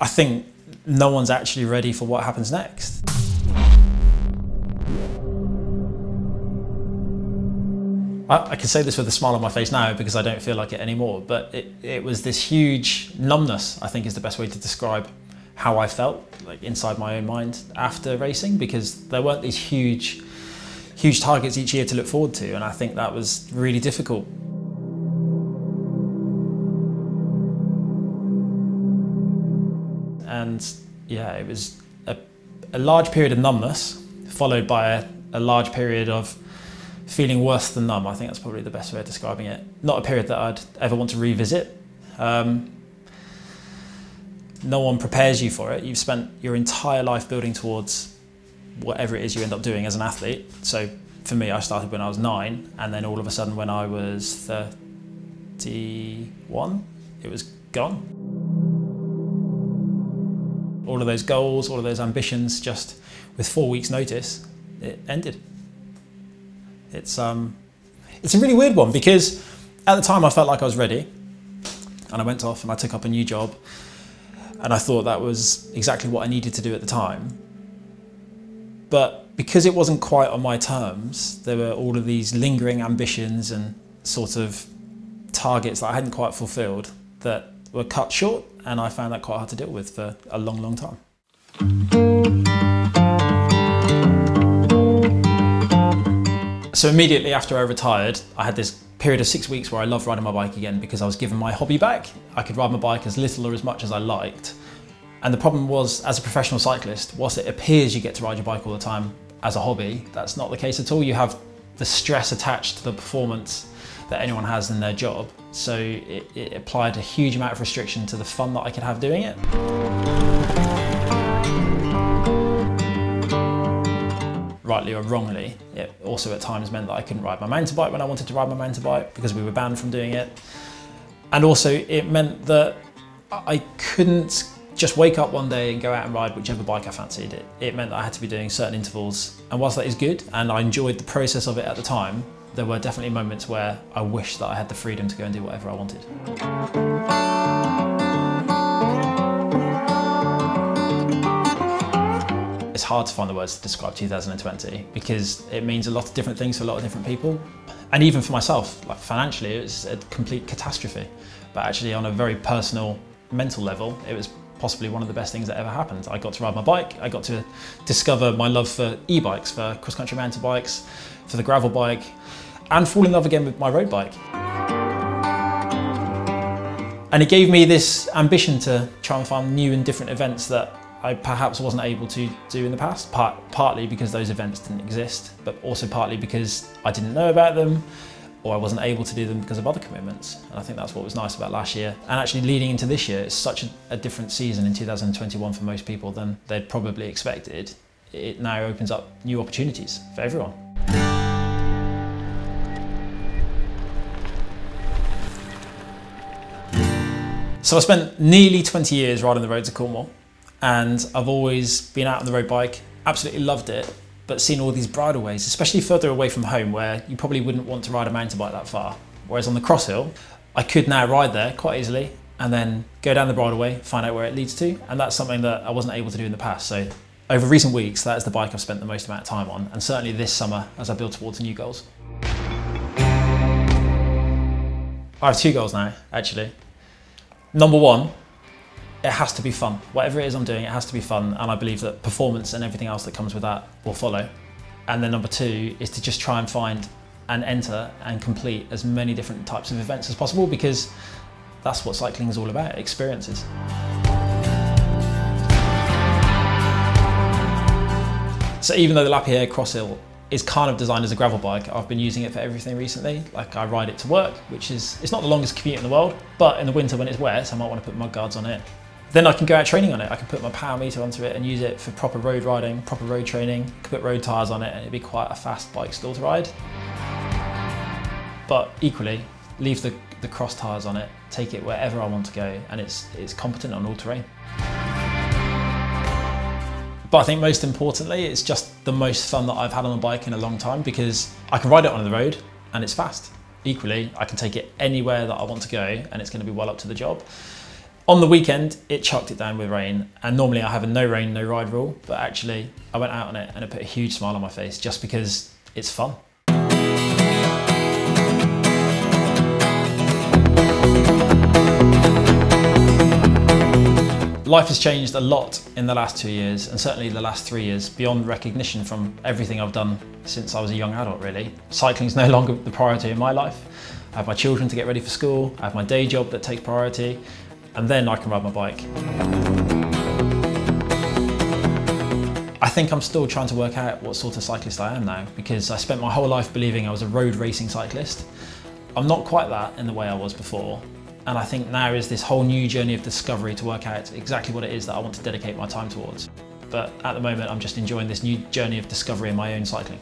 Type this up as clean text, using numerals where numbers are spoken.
I think no one's actually ready for what happens next. I can say this with a smile on my face now because I don't feel like it anymore, but it was this huge numbness, I think is the best way to describe how I felt, like inside my own mind after racing, because there weren't these huge targets each year to look forward to, and I think that was really difficult. And yeah, it was a large period of numbness followed by a large period of feeling worse than numb. I think that's probably the best way of describing it. Not a period that I'd ever want to revisit. No one prepares you for it. You've spent your entire life building towards whatever it is you end up doing as an athlete. So for me, I started when I was 9, and then all of a sudden when I was 31, it was gone. All of those goals, all of those ambitions, just with 4 weeks' notice, it ended. It's a really weird one because at the time I felt like I was ready, and I went off and I took up a new job, and I thought that was exactly what I needed to do at the time. But because it wasn't quite on my terms, there were all of these lingering ambitions and sort of targets that I hadn't quite fulfilled that were cut short, and I found that quite hard to deal with for a long, long time. So immediately after I retired, I had this period of 6 weeks where I loved riding my bike again because I was given my hobby back. I could ride my bike as little or as much as I liked. And the problem was, as a professional cyclist, whilst it appears you get to ride your bike all the time as a hobby, that's not the case at all. You have the stress attached to the performance that anyone has in their job. So it applied a huge amount of restriction to the fun that I could have doing it. Rightly or wrongly, it also at times meant that I couldn't ride my mountain bike when I wanted to ride my mountain bike because we were banned from doing it. And also it meant that I couldn't just wake up one day and go out and ride whichever bike I fancied. It meant that I had to be doing certain intervals. And whilst that is good, and I enjoyed the process of it at the time, there were definitely moments where I wished that I had the freedom to go and do whatever I wanted. It's hard to find the words to describe 2020 because it means a lot of different things for a lot of different people. And even for myself, like financially, it was a complete catastrophe. But actually on a very personal, mental level, it was possibly one of the best things that ever happened. I got to ride my bike, I got to discover my love for e-bikes, for cross-country mountain bikes, for the gravel bike, and fall in love again with my road bike. And it gave me this ambition to try and find new and different events that I perhaps wasn't able to do in the past, partly because those events didn't exist, but also partly because I didn't know about them, or I wasn't able to do them because of other commitments. And I think that's what was nice about last year. And actually leading into this year, it's such a different season in 2021 for most people than they'd probably expected. It now opens up new opportunities for everyone. So I spent nearly 20 years riding the roads of Cornwall, and I've always been out on the road bike, absolutely loved it, but seen all these bridleways, especially further away from home where you probably wouldn't want to ride a mountain bike that far. Whereas on the cross hill, I could now ride there quite easily and then go down the bridleway, find out where it leads to, and that's something that I wasn't able to do in the past. So over recent weeks, that is the bike I've spent the most amount of time on, and certainly this summer as I build towards new goals. I have 2 goals now, actually. Number 1, it has to be fun. Whatever it is I'm doing, it has to be fun, and I believe that performance and everything else that comes with that will follow. And then number 2 is to just try and find and enter and complete as many different types of events as possible, because that's what cycling is all about, experiences. So even though the Lapierre Cross Hill is kind of designed as a gravel bike, I've been using it for everything recently. Like I ride it to work, which is, it's not the longest commute in the world, but in the winter when it's wet, I might want to put mud guards on it. Then I can go out training on it. I can put my power meter onto it and use it for proper road riding, proper road training. I can put road tyres on it and it'd be quite a fast bike still to ride. But equally, leave the cross tyres on it, take it wherever I want to go, and it's competent on all terrain. But I think most importantly, it's just the most fun that I've had on a bike in a long time, because I can ride it on the road and it's fast. Equally, I can take it anywhere that I want to go and it's going to be well up to the job. On the weekend, it chucked it down with rain, and normally I have a no rain, no ride rule, but actually I went out on it and it put a huge smile on my face just because it's fun. Life has changed a lot in the last 2 years, and certainly the last 3 years, beyond recognition from everything I've done since I was a young adult, really. Cycling's no longer the priority in my life. I have my children to get ready for school, I have my day job that takes priority, and then I can ride my bike. I think I'm still trying to work out what sort of cyclist I am now, because I spent my whole life believing I was a road racing cyclist. I'm not quite that in the way I was before. And I think now is this whole new journey of discovery to work out exactly what it is that I want to dedicate my time towards. But at the moment, I'm just enjoying this new journey of discovery in my own cycling.